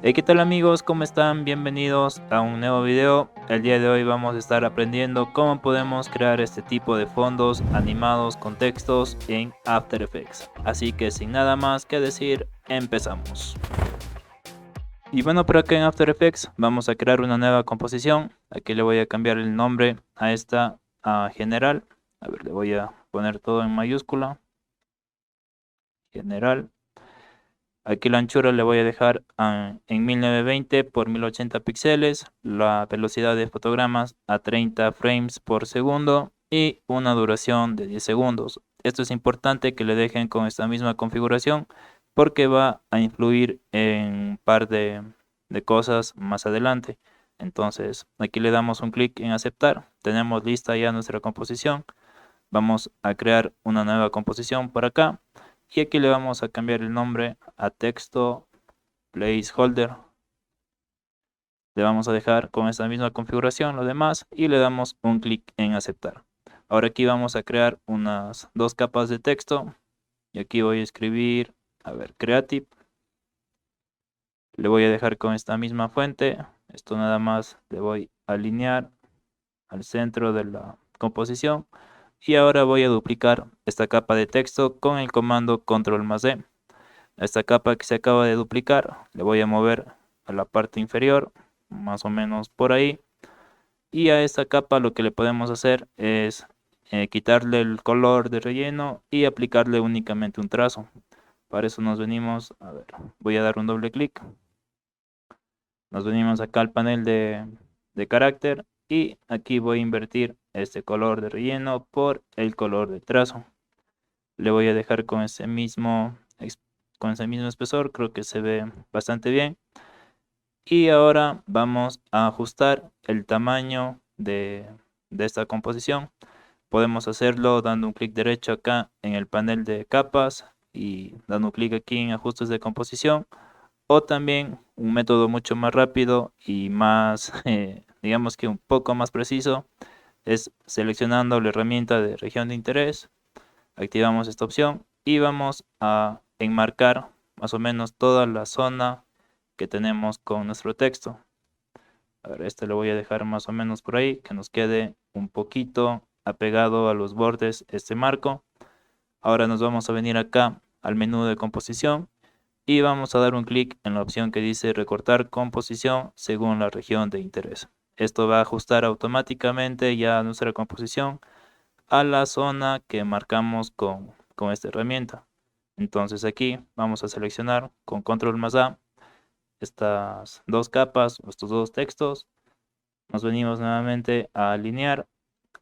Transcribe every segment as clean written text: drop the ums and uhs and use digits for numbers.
Hey, ¿qué tal amigos? ¿Cómo están? Bienvenidos a un nuevo video. El día de hoy vamos a estar aprendiendo cómo podemos crear este tipo de fondos animados con textos en After Effects. Así que sin nada más que decir, empezamos. Y bueno, por acá en After Effects vamos a crear una nueva composición. Aquí le voy a cambiar el nombre a esta a general. A ver, le voy a poner todo en mayúscula. General. Aquí la anchura le voy a dejar en 1920 por 1080 píxeles, la velocidad de fotogramas a 30 frames por segundo y una duración de 10 segundos. Esto es importante que le dejen con esta misma configuración porque va a influir en un par de cosas más adelante. Entonces aquí le damos un clic en aceptar. Tenemos lista ya nuestra composición. Vamos a crear una nueva composición por acá. Y aquí le vamos a cambiar el nombre a texto placeholder. Le vamos a dejar con esta misma configuración lo demás y le damos un clic en aceptar. Ahora aquí vamos a crear unas dos capas de texto. Y aquí voy a escribir, a ver, creative. Le voy a dejar con esta misma fuente. Esto nada más le voy a alinear al centro de la composición. Y ahora voy a duplicar esta capa de texto con el comando control más D. A esta capa que se acaba de duplicar le voy a mover a la parte inferior, más o menos por ahí. Y a esta capa lo que le podemos hacer es quitarle el color de relleno y aplicarle únicamente un trazo. Para eso nos venimos, a ver, voy a dar un doble clic. Nos venimos acá al panel de carácter y aquí voy a invertir este color de relleno por el color de trazo. Le voy a dejar con ese mismo espesor, creo que se ve bastante bien. Y ahora vamos a ajustar el tamaño de esta composición. Podemos hacerlo dando un clic derecho acá en el panel de capas y dando un clic aquí en ajustes de composición. O también un método mucho más rápido y más, digamos que un poco más preciso, es seleccionando la herramienta de región de interés. Activamos esta opción y vamos a enmarcar más o menos toda la zona que tenemos con nuestro texto. A ver, este lo voy a dejar más o menos por ahí, que nos quede un poquito apegado a los bordes este marco. Ahora nos vamos a venir acá al menú de composición y vamos a dar un clic en la opción que dice recortar composición según la región de interés. Esto va a ajustar automáticamente ya nuestra composición a la zona que marcamos con esta herramienta. Entonces aquí vamos a seleccionar con control más A estas dos capas, estos dos textos. Nos venimos nuevamente a alinear.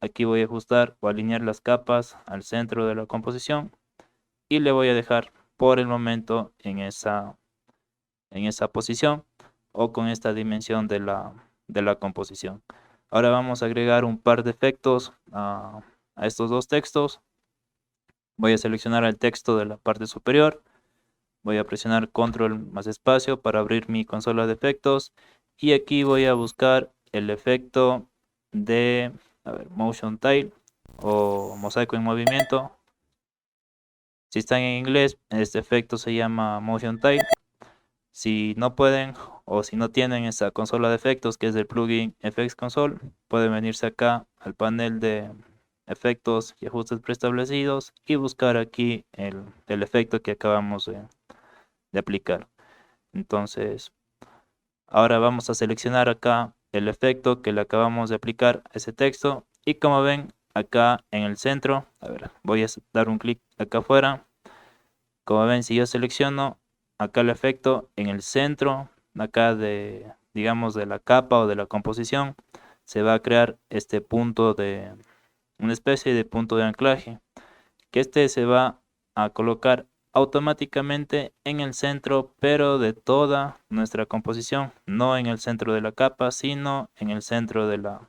Aquí voy a ajustar o alinear las capas al centro de la composición y le voy a dejar por el momento en esa posición o con esta dimensión de la composición. Ahora vamos a agregar un par de efectos a estos dos textos. Voy a seleccionar el texto de la parte superior. Voy a presionar control más espacio para abrir mi consola de efectos. Y aquí voy a buscar el efecto de, a ver, Motion Tile o mosaico en movimiento. Si están en inglés, este efecto se llama Motion Tile. Si no pueden o si no tienen esa consola de efectos que es del plugin FX Console, pueden venirse acá al panel de efectos y ajustes preestablecidos y buscar aquí el efecto que acabamos de aplicar. Entonces, ahora vamos a seleccionar acá el efecto que le acabamos de aplicar a ese texto y como ven acá en el centro, a ver, voy a dar un clic acá afuera. Como ven, si yo selecciono acá el efecto en el centro, acá digamos, de la capa o de la composición, se va a crear este punto una especie de punto de anclaje, que este se va a colocar automáticamente en el centro, pero de toda nuestra composición, no en el centro de la capa, sino en el centro de la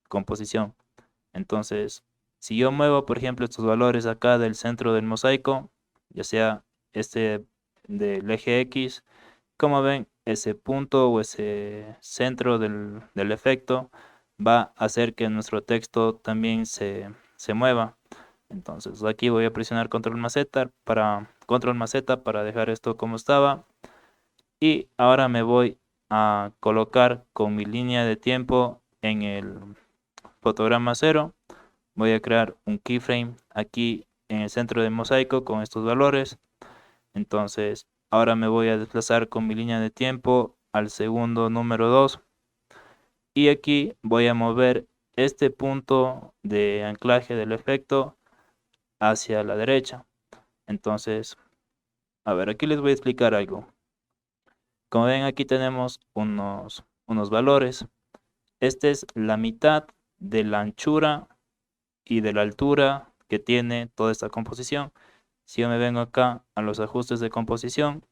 composición. Entonces, si yo muevo, por ejemplo, estos valores acá del centro del mosaico, ya sea este del eje X, como ven, ese punto o ese centro del efecto va a hacer que nuestro texto también se mueva. Entonces aquí voy a presionar control más Z para dejar esto como estaba. Y ahora me voy a colocar con mi línea de tiempo en el fotograma 0. Voy a crear un keyframe aquí en el centro de mosaico con estos valores. Entonces, ahora me voy a desplazar con mi línea de tiempo al segundo número 2. Y aquí voy a mover este punto de anclaje del efecto hacia la derecha. Entonces, a ver, aquí les voy a explicar algo. Como ven, aquí tenemos unos valores. Esta es la mitad de la anchura y de la altura que tiene toda esta composición. Si yo me vengo acá a los ajustes de composición,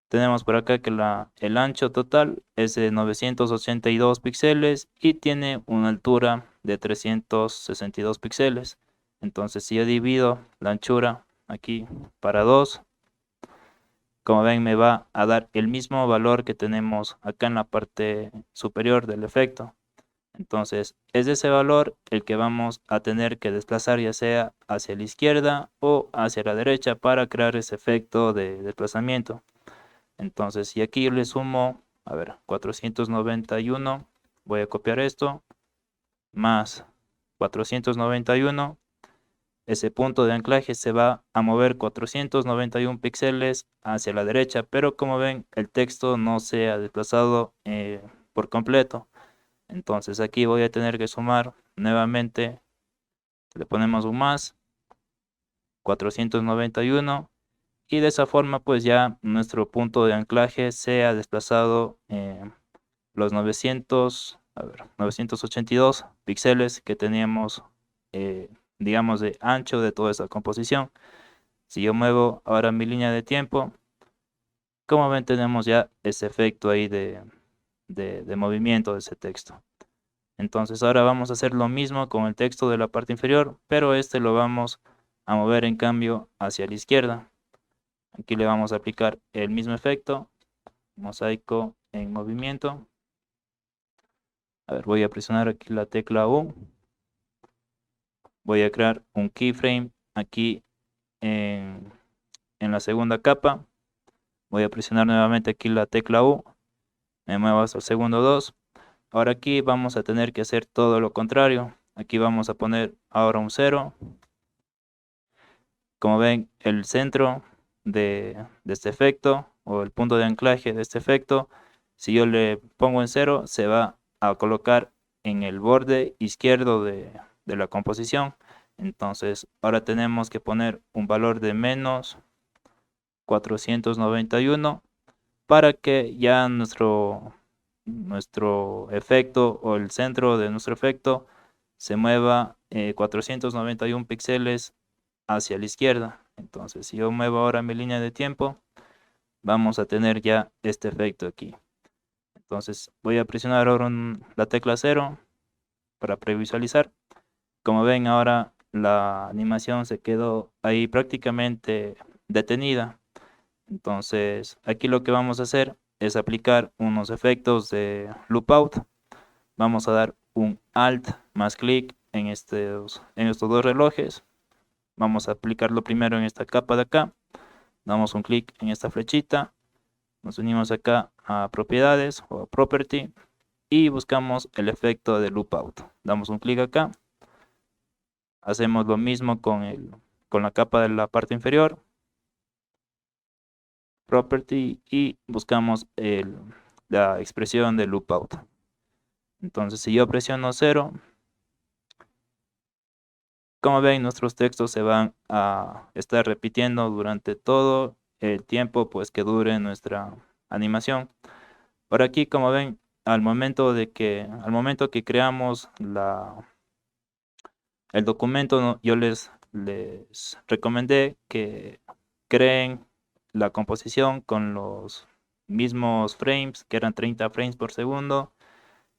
tenemos por acá que el ancho total es de 982 píxeles y tiene una altura de 362 píxeles. Entonces, si yo divido la anchura aquí para 2, como ven, me va a dar el mismo valor que tenemos acá en la parte superior del efecto. Entonces, es ese valor el que vamos a tener que desplazar, ya sea hacia la izquierda o hacia la derecha, para crear ese efecto de desplazamiento. Entonces, si aquí yo le sumo, a ver, 491, voy a copiar esto, más 491, ese punto de anclaje se va a mover 491 píxeles hacia la derecha, pero como ven, el texto no se ha desplazado por completo. Entonces aquí voy a tener que sumar nuevamente, le ponemos un más, 491, y de esa forma pues ya nuestro punto de anclaje se ha desplazado los 982 píxeles que teníamos, digamos, de ancho de toda esa composición. Si yo muevo ahora mi línea de tiempo, como ven, tenemos ya ese efecto ahí de movimiento de ese texto. Entonces ahora vamos a hacer lo mismo con el texto de la parte inferior, pero este lo vamos a mover en cambio hacia la izquierda. Aquí le vamos a aplicar el mismo efecto, mosaico en movimiento. A ver, voy a presionar aquí la tecla U. Voy a crear un keyframe aquí en la segunda capa. Voy a presionar nuevamente aquí la tecla U. Me muevo hasta el segundo 2. Ahora aquí vamos a tener que hacer todo lo contrario. Aquí vamos a poner ahora un 0. Como ven, el centro de este efecto, o el punto de anclaje de este efecto, si yo le pongo en 0, se va a colocar en el borde izquierdo de la composición. Entonces, ahora tenemos que poner un valor de menos 491 para que ya nuestro efecto, o el centro de nuestro efecto, se mueva 491 píxeles hacia la izquierda. Entonces, si yo muevo ahora mi línea de tiempo, vamos a tener ya este efecto aquí. Entonces, voy a presionar ahora la tecla 0 para previsualizar. Como ven, ahora la animación se quedó ahí prácticamente detenida. Entonces, aquí lo que vamos a hacer es aplicar unos efectos de loop out. Vamos a dar un Alt más clic en estos dos relojes. Vamos a aplicarlo primero en esta capa de acá. Damos un clic en esta flechita. Nos unimos acá a propiedades o property y buscamos el efecto de loop out. Damos un clic acá. Hacemos lo mismo con la capa de la parte inferior. Property y buscamos la expresión de loop out. Entonces, si yo presiono 0, como ven, nuestros textos se van a estar repitiendo durante todo el tiempo pues que dure nuestra animación. Por aquí, como ven, al momento que creamos el documento, yo les recomendé que creen la composición con los mismos frames, que eran 30 frames por segundo,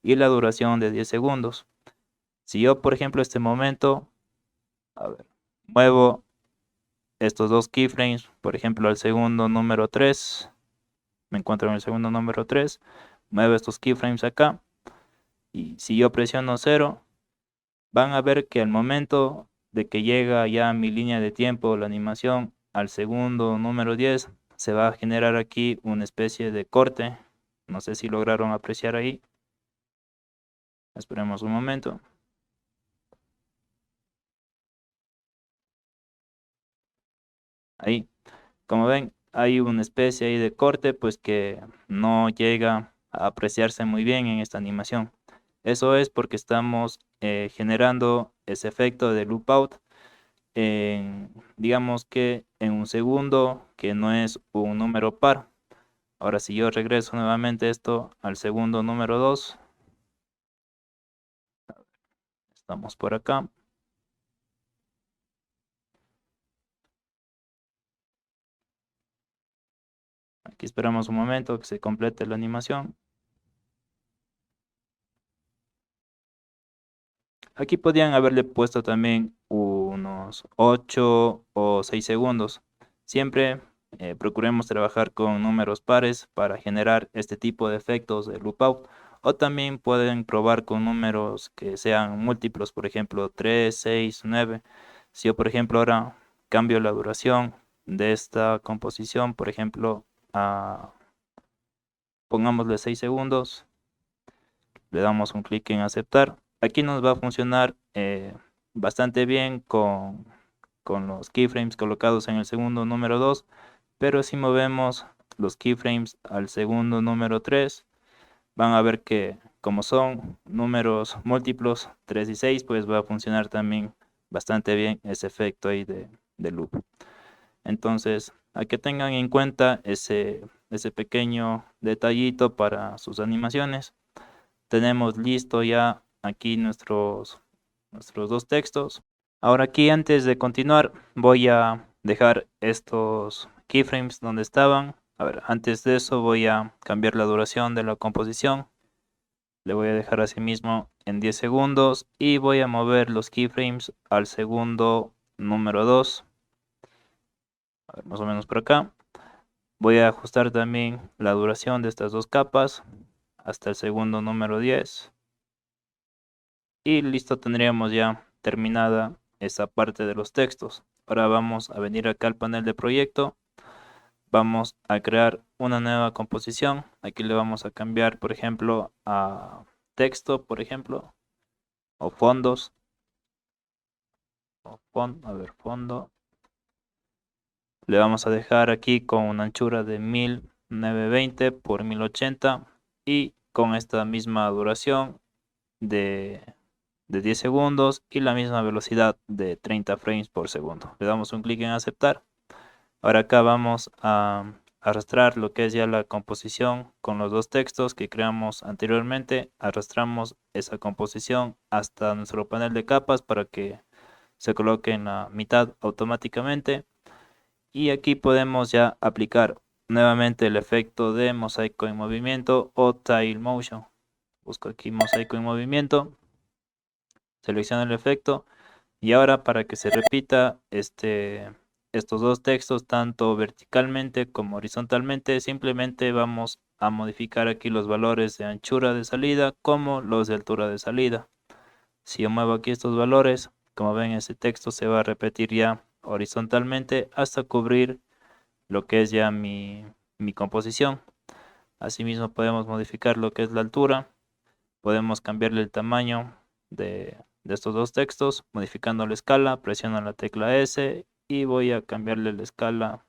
y la duración de 10 segundos. Si yo, por ejemplo, este momento, a ver, muevo estos dos keyframes, por ejemplo, al segundo número 3, me encuentro en el segundo número 3, muevo estos keyframes acá, y si yo presiono 0, van a ver que al momento de que llega ya mi línea de tiempo, la animación, al segundo número 10, se va a generar aquí una especie de corte. No sé si lograron apreciar ahí. Esperemos un momento. Ahí, como ven, hay una especie ahí de corte, pues que no llega a apreciarse muy bien en esta animación. Eso es porque estamos generando ese efecto de loop out digamos que en un segundo, que no es un número par. Ahora si yo regreso nuevamente esto al segundo número 2, estamos por acá. Aquí esperamos un momento que se complete la animación. Aquí podrían haberle puesto también unos 8 o 6 segundos. Siempre procuremos trabajar con números pares para generar este tipo de efectos de loop out. O también pueden probar con números que sean múltiplos, por ejemplo 3, 6, 9. Si yo, por ejemplo, ahora cambio la duración de esta composición, por ejemplo, pongámosle 6 segundos, le damos un clic en aceptar. Aquí nos va a funcionar bastante bien con los keyframes colocados en el segundo número 2, pero si movemos los keyframes al segundo número 3, van a ver que como son números múltiplos 3 y 6, pues va a funcionar también bastante bien ese efecto ahí de loop. Entonces, hay que tengan en cuenta ese pequeño detallito para sus animaciones. Tenemos listo ya aquí nuestros dos textos. Ahora aquí, antes de continuar, voy a dejar estos keyframes donde estaban. A ver, antes de eso voy a cambiar la duración de la composición. Le voy a dejar así mismo en 10 segundos y voy a mover los keyframes al segundo número 2. A ver, más o menos por acá. Voy a ajustar también la duración de estas dos capas hasta el segundo número 10. Y listo, tendríamos ya terminada esa parte de los textos. Ahora vamos a venir acá al panel de proyecto. Vamos a crear una nueva composición. Aquí le vamos a cambiar, por ejemplo, a texto, por ejemplo, o fondos. A ver, fondo. Le vamos a dejar aquí con una anchura de 1920 por 1080 y con esta misma duración de 10 segundos y la misma velocidad de 30 frames por segundo. Le damos un clic en aceptar. Ahora acá vamos a arrastrar lo que es ya la composición con los dos textos que creamos anteriormente. Arrastramos esa composición hasta nuestro panel de capas para que se coloque en la mitad automáticamente. Y aquí podemos ya aplicar nuevamente el efecto de mosaico en movimiento o tile motion. Busco aquí mosaico en movimiento. Selecciono el efecto y ahora para que se repita estos dos textos tanto verticalmente como horizontalmente, simplemente vamos a modificar aquí los valores de anchura de salida como los de altura de salida. Si yo muevo aquí estos valores, como ven, ese texto se va a repetir ya horizontalmente hasta cubrir lo que es ya mi composición. Asimismo podemos modificar lo que es la altura. Podemos cambiarle el tamaño de estos dos textos, modificando la escala. Presiono la tecla S y voy a cambiarle la escala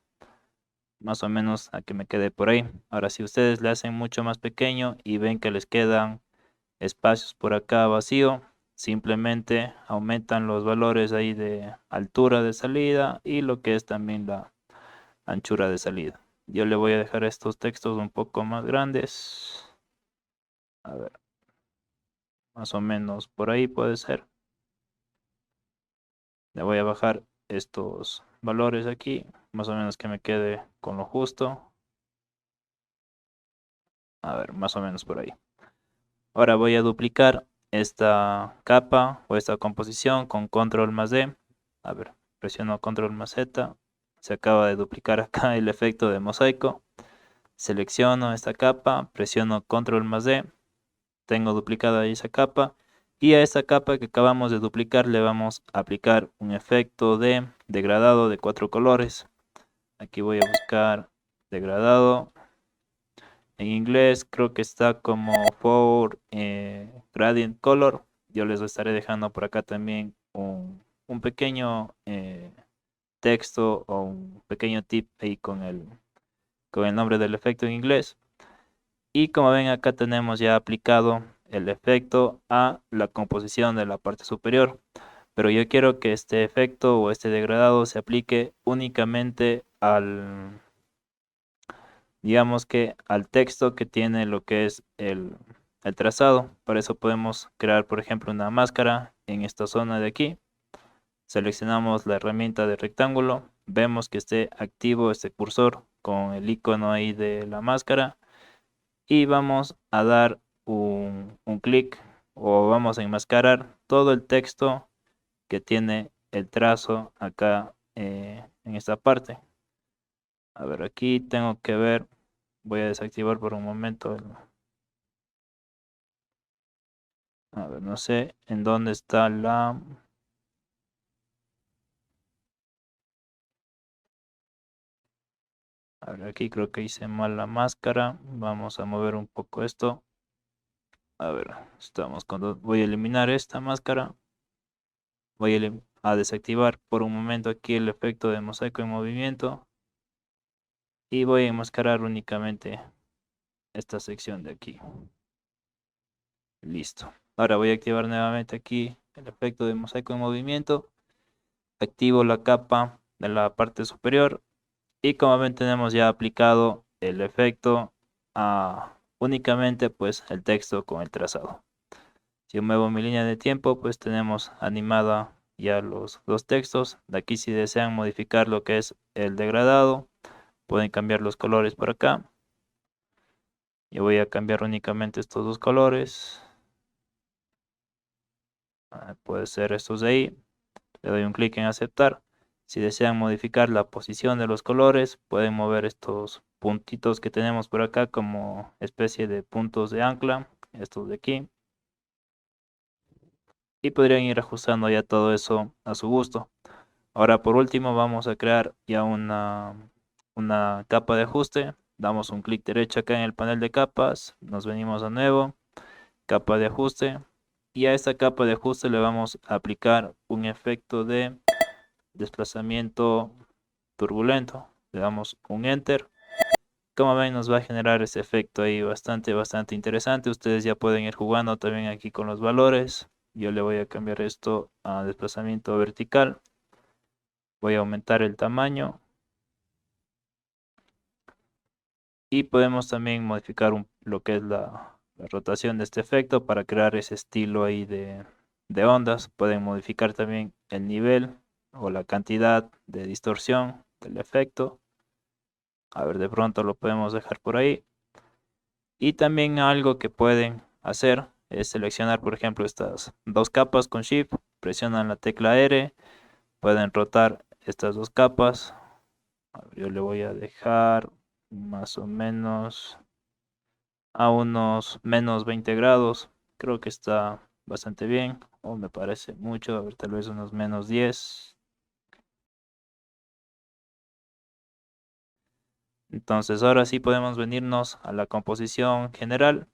más o menos a que me quede por ahí. Ahora, si ustedes le hacen mucho más pequeño y ven que les quedan espacios por acá vacío, simplemente aumentan los valores ahí de altura de salida y lo que es también la anchura de salida. Yo le voy a dejar estos textos un poco más grandes. A ver, más o menos por ahí puede ser. Le voy a bajar estos valores aquí, más o menos que me quede con lo justo. A ver, más o menos por ahí. Ahora voy a duplicar esta capa o esta composición con control más D. A ver, presiono control más Z. Se acaba de duplicar acá el efecto de mosaico. Selecciono esta capa, presiono control más D. Tengo duplicada esa capa. Y a esta capa que acabamos de duplicar le vamos a aplicar un efecto de degradado de 4 colores. Aquí voy a buscar degradado. En inglés creo que está como for gradient color. Yo les estaré dejando por acá también un pequeño texto o un pequeño tip ahí con el nombre del efecto en inglés. Y como ven, acá tenemos ya aplicado el efecto a la composición de la parte superior. Pero yo quiero que este efecto o este degradado se aplique únicamente digamos que al texto que tiene lo que es el trazado. Para eso podemos crear, por ejemplo, una máscara en esta zona de aquí. Seleccionamos la herramienta de rectángulo, vemos que esté activo este cursor con el icono ahí de la máscara y vamos a dar un clic o vamos a enmascarar todo el texto que tiene el trazo acá en esta parte. A ver, aquí tengo que ver, voy a desactivar por un momento a ver, no sé en dónde está a ver, aquí creo que hice mal la máscara. Vamos a mover un poco esto. A ver, estamos cuando voy a eliminar esta máscara. Voy a desactivar por un momento aquí el efecto de mosaico en movimiento. Y voy a enmascarar únicamente esta sección de aquí. Listo. Ahora voy a activar nuevamente aquí el efecto de mosaico en movimiento. Activo la capa de la parte superior. Y como ven tenemos ya aplicado el efecto a únicamente pues el texto con el trazado. Si yo muevo mi línea de tiempo pues tenemos animada ya los dos textos. De aquí si desean modificar lo que es el degradado pueden cambiar los colores por acá. Yo voy a cambiar únicamente estos dos colores. Puede ser estos de ahí. Le doy un clic en aceptar. Si desean modificar la posición de los colores, pueden mover estos puntitos que tenemos por acá como especie de puntos de ancla, estos de aquí. Y podrían ir ajustando ya todo eso a su gusto. Ahora por último vamos a crear ya una capa de ajuste. Damos un clic derecho acá en el panel de capas. Nos venimos a nuevo, capa de ajuste. Y a esta capa de ajuste le vamos a aplicar un efecto de desplazamiento turbulento. Le damos un enter. Como ven nos va a generar ese efecto ahí bastante interesante. Ustedes ya pueden ir jugando también aquí con los valores. Yo le voy a cambiar esto a desplazamiento vertical. Voy a aumentar el tamaño. Y podemos también modificar lo que es la rotación de este efecto para crear ese estilo ahí de ondas. Pueden modificar también el nivel o la cantidad de distorsión del efecto. A ver, de pronto lo podemos dejar por ahí. Y también algo que pueden hacer es seleccionar, por ejemplo, estas dos capas con Shift. Presionan la tecla R. Pueden rotar estas dos capas. A ver, yo le voy a dejar más o menos a unos menos 20 grados. Creo que está bastante bien. O me parece mucho. A ver, tal vez unos menos 10. Entonces ahora sí podemos venirnos a la composición general.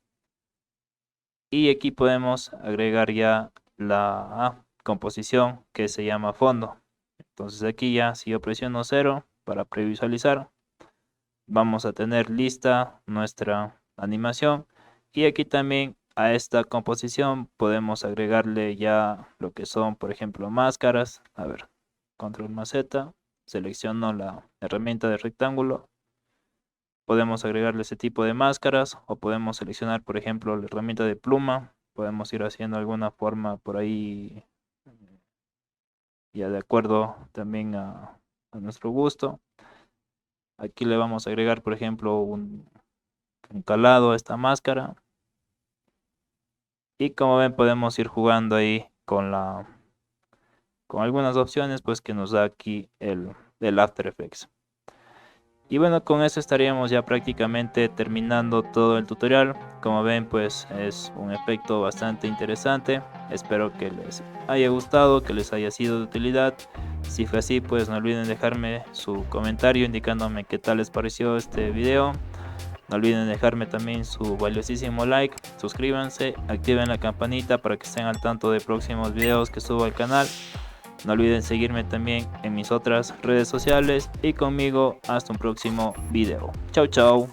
Y aquí podemos agregar ya la composición que se llama fondo. Entonces aquí ya si yo presiono 0 para previsualizar, vamos a tener lista nuestra animación. Y aquí también a esta composición podemos agregarle ya lo que son, por ejemplo, máscaras. A ver, control más Z, selecciono la herramienta de rectángulo. Podemos agregarle ese tipo de máscaras o podemos seleccionar, por ejemplo, la herramienta de pluma. Podemos ir haciendo alguna forma por ahí ya de acuerdo también a nuestro gusto. Aquí le vamos a agregar, por ejemplo, un calado a esta máscara. Y como ven, podemos ir jugando ahí con algunas opciones pues que nos da aquí el After Effects. Y bueno, con eso estaríamos ya prácticamente terminando todo el tutorial. Como ven, pues es un efecto bastante interesante. Espero que les haya gustado, que les haya sido de utilidad. Si fue así, pues no olviden dejarme su comentario indicándome qué tal les pareció este video. No olviden dejarme también su valiosísimo like, suscríbanse, activen la campanita para que estén al tanto de próximos videos que subo al canal. No olviden seguirme también en mis otras redes sociales y conmigo hasta un próximo video. Chau chau.